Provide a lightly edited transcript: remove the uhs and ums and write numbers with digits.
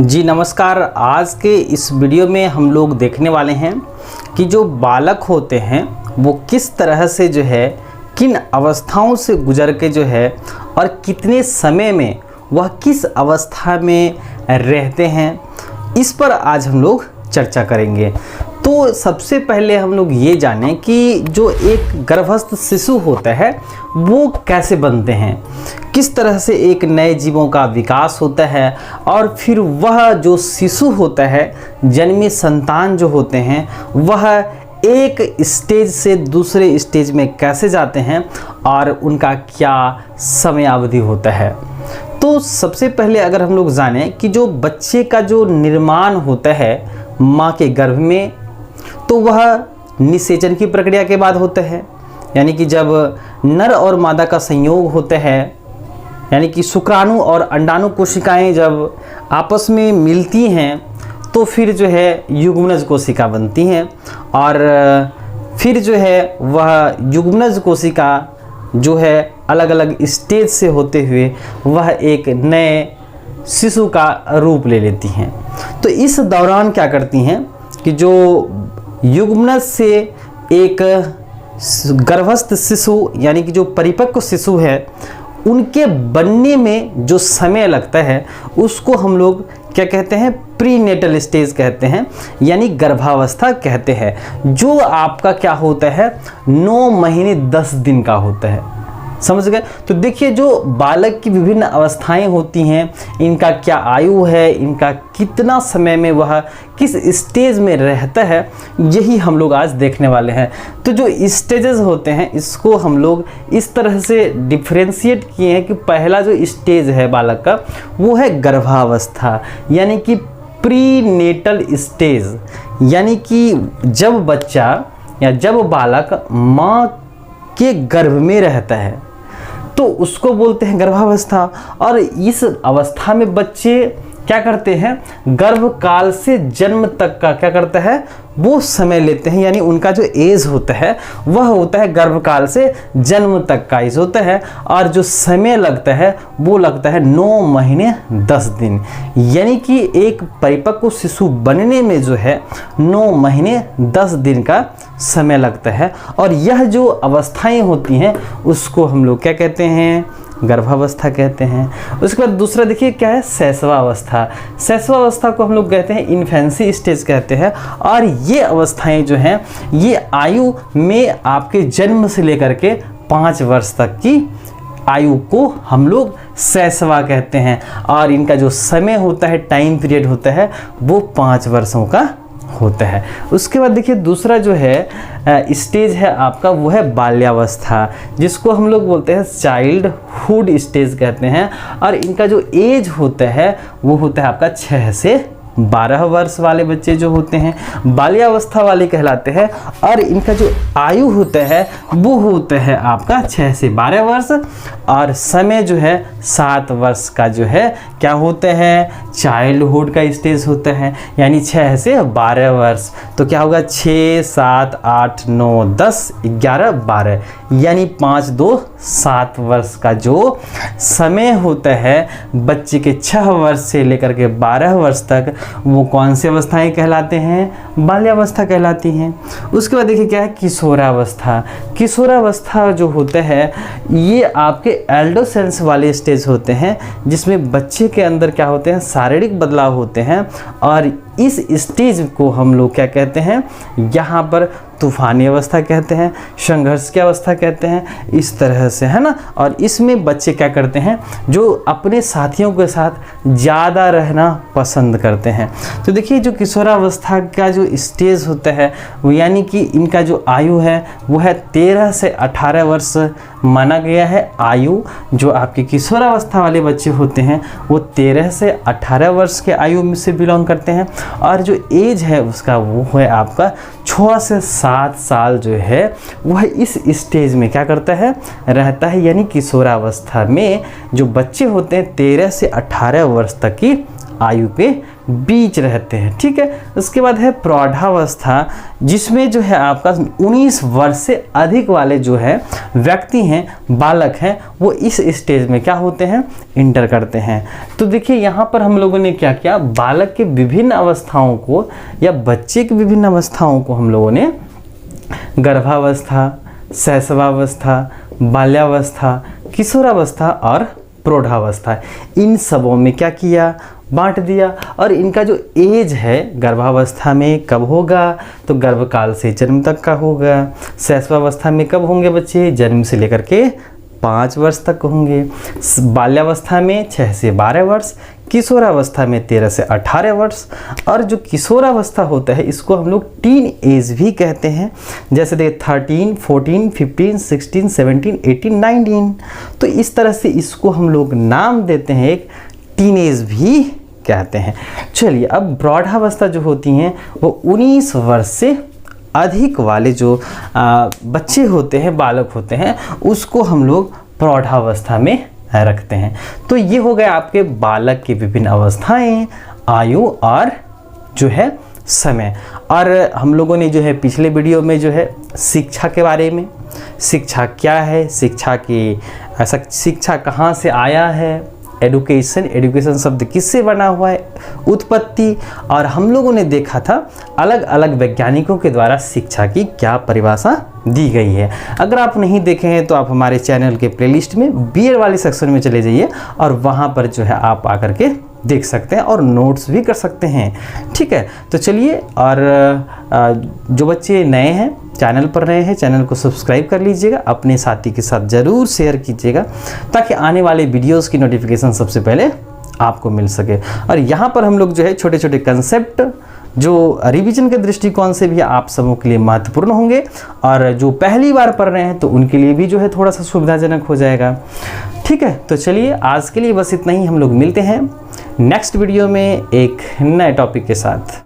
जी नमस्कार। आज के इस वीडियो में हम लोग देखने वाले हैं कि जो बालक होते हैं वो किस तरह से जो है किन अवस्थाओं से गुजर के जो है और कितने समय में वह किस अवस्था में रहते हैं, इस पर आज हम लोग चर्चा करेंगे। तो सबसे पहले हम लोग ये जानें कि जो एक गर्भस्थ शिशु होता है वो कैसे बनते हैं, किस तरह से एक नए जीवों का विकास होता है और फिर वह जो शिशु होता है, जन्मी संतान जो होते हैं, वह एक स्टेज से दूसरे स्टेज में कैसे जाते हैं और उनका क्या समयावधि होता है। तो सबसे पहले अगर हम लोग जानें कि जो बच्चे का जो निर्माण होता है माँ के गर्भ में, तो वह निषेचन की प्रक्रिया के बाद होता है, यानी कि जब नर और मादा का संयोग होता है, यानी कि शुक्राणु और अंडाणु कोशिकाएं जब आपस में मिलती हैं तो फिर जो है युग्मनज कोशिका बनती हैं और फिर जो है वह युग्मनज कोशिका जो है अलग अलग स्टेज से होते हुए वह एक नए शिशु का रूप ले लेती हैं। तो इस दौरान क्या करती हैं कि जो युग्मनज से एक गर्भस्थ शिशु यानी कि जो परिपक्व शिशु है, उनके बनने में जो समय लगता है उसको हम लोग क्या कहते हैं, प्रीनेटल स्टेज कहते हैं, यानी गर्भावस्था कहते हैं, जो आपका क्या होता है 9 महीने 10 दिन का होता है। समझ गए। तो देखिए जो बालक की विभिन्न अवस्थाएं होती हैं, इनका क्या आयु है, इनका कितना समय में वह किस स्टेज में रहता है, यही हम लोग आज देखने वाले हैं। तो जो स्टेजेस होते हैं इसको हम लोग इस तरह से डिफ्रेंशिएट किए हैं कि पहला जो स्टेज है बालक का वो है गर्भावस्था, यानी कि प्रीनेटल स्टेज, यानी कि जब बच्चा या जब बालक माँ के गर्भ में रहता है तो उसको बोलते हैं गर्भावस्था। और इस अवस्था में बच्चे क्या करते हैं, गर्भकाल से जन्म तक का क्या करता है वो समय लेते हैं, यानी उनका जो एज होता है वह होता है गर्भकाल से जन्म तक का एज होता है, और जो समय लगता है वो लगता है 9 महीने 10 दिन, यानी कि एक परिपक्व शिशु बनने में जो है 9 महीने 10 दिन का समय लगता है। और यह जो अवस्थाएं होती हैं उसको हम लोग क्या कहते हैं, गर्भावस्था कहते हैं। उसके बाद दूसरा देखिए क्या है, शैशवावस्था। शैशवावस्था को हम लोग कहते हैं इन्फेंसी स्टेज कहते हैं, और ये अवस्थाएं जो हैं ये आयु में आपके जन्म से लेकर के 5 वर्ष तक की आयु को हम लोग शैशवा कहते हैं, और इनका जो समय होता है, टाइम पीरियड होता है, वो 5 वर्षों का होता है। उसके बाद देखिए दूसरा जो है स्टेज है आपका वो है बाल्यावस्था, जिसको हम लोग बोलते हैं चाइल्डहुड स्टेज कहते हैं, और इनका जो एज होता है वो होता है आपका 6 से 12 वर्ष वाले बच्चे जो होते हैं बाल्यावस्था वाले कहलाते हैं। और इनका जो आयु होता है वो होता है आपका 6 से 12 वर्ष, और समय जो है 7 वर्ष का जो है क्या होता है, चाइल्डहुड का स्टेज होता है, यानी 6 से 12 वर्ष। तो क्या होगा 6, 7, 8, 9, 10, 11, 12, यानी 5, 2, 7 वर्ष का जो समय होता है बच्चे के 6 वर्ष से लेकर के 12 वर्ष तक, वो कौन सी अवस्थाएं कहलाते हैं, बाल्यावस्था कहलाती हैं। उसके बाद देखिए क्या है, किशोरावस्था। किशोरावस्था जो होता है ये आपके एडोलेसेंस वाले स्टेज होते हैं, जिसमें बच्चे के अंदर क्या होते हैं, शारीरिक बदलाव होते हैं, और इस स्टेज को हम लोग क्या कहते हैं, यहाँ पर तूफानी अवस्था कहते हैं, संघर्ष की अवस्था कहते हैं, इस तरह से, है ना। और इसमें बच्चे क्या करते हैं, जो अपने साथियों के साथ ज़्यादा रहना पसंद करते हैं। तो देखिए जो किशोरावस्था का जो स्टेज होता है वो यानी कि इनका जो आयु है वो है 13 से 18 वर्ष माना गया है। आयु जो आपके किशोरावस्था वाले बच्चे होते हैं वो 13 से 18 वर्ष के आयु में से बिलोंग करते हैं, और जो एज है उसका वो है आपका 6 से 7 साल जो है वह इस स्टेज में क्या करता है, रहता है, यानी किशोरावस्था में जो बच्चे होते हैं 13 से 18 वर्ष तक की आयु पे बीच रहते हैं। ठीक है, उसके बाद है प्रौढ़ावस्था, जिसमें जो है आपका 19 वर्ष से अधिक वाले जो है व्यक्ति हैं, बालक हैं, वो इस स्टेज में क्या होते हैं, इंटर करते हैं। तो देखिए यहाँ पर हम लोगों ने क्या किया, बालक के विभिन्न अवस्थाओं को या बच्चे की विभिन्न अवस्थाओं को हम लोगों ने गर्भावस्था, शैशवावस्था, बाल्यावस्था, किशोरावस्था और प्रौढ़ावस्था, इन सबों में क्या किया, बांट दिया। और इनका जो एज है, गर्भावस्था में कब होगा, तो गर्भकाल से जन्म तक का होगा। शैशवावस्था में कब होंगे बच्चे, जन्म से लेकर के 5 वर्ष तक होंगे। बाल्यावस्था में 6 से 12 वर्ष, किशोरावस्था में 13 से 18 वर्ष। और जो किशोरावस्था होता है इसको हम लोग टीन एज भी कहते हैं। जैसे देखिए 13, 14, 15, 16, 17, 18, 19। तो इस तरह से इसको हम लोग नाम देते हैं, एक टीन एज भी कहते हैं। चलिए, अब प्रौढ़ावस्था जो होती हैं वो 19 वर्ष से अधिक वाले जो बच्चे होते हैं, बालक होते हैं, उसको हम लोग प्रौढ़ावस्था में रखते हैं। तो ये हो गए आपके बालक की विभिन्न अवस्थाएं, आयु और जो है समय। और हम लोगों ने जो है पिछले वीडियो में जो है शिक्षा के बारे में, शिक्षा क्या है, शिक्षा कहाँ से आया है, एडुकेशन शब्द किससे बना हुआ है, उत्पत्ति, और हम लोगों ने देखा था अलग अलग वैज्ञानिकों के द्वारा शिक्षा की क्या परिभाषा दी गई है। अगर आप नहीं देखे हैं तो आप हमारे चैनल के प्लेलिस्ट में बीएड वाले सेक्शन में चले जाइए और वहाँ पर जो है आप आकर के देख सकते हैं और नोट्स भी कर सकते हैं। ठीक है, तो चलिए, और जो बच्चे नए हैं, चैनल पर नए हैं, चैनल को सब्सक्राइब कर लीजिएगा, अपने साथी के साथ ज़रूर शेयर कीजिएगा ताकि आने वाले वीडियोस की नोटिफिकेशन सबसे पहले आपको मिल सके। और यहाँ पर हम लोग जो है छोटे छोटे कंसेप्ट जो रिवीजन के दृष्टिकोण से भी आप सबों के लिए महत्वपूर्ण होंगे, और जो पहली बार पढ़ रहे हैं तो उनके लिए भी जो है थोड़ा सा सुविधाजनक हो जाएगा। ठीक है, तो चलिए आज के लिए बस इतना ही। हम लोग मिलते हैं नेक्स्ट वीडियो में एक नए टॉपिक के साथ।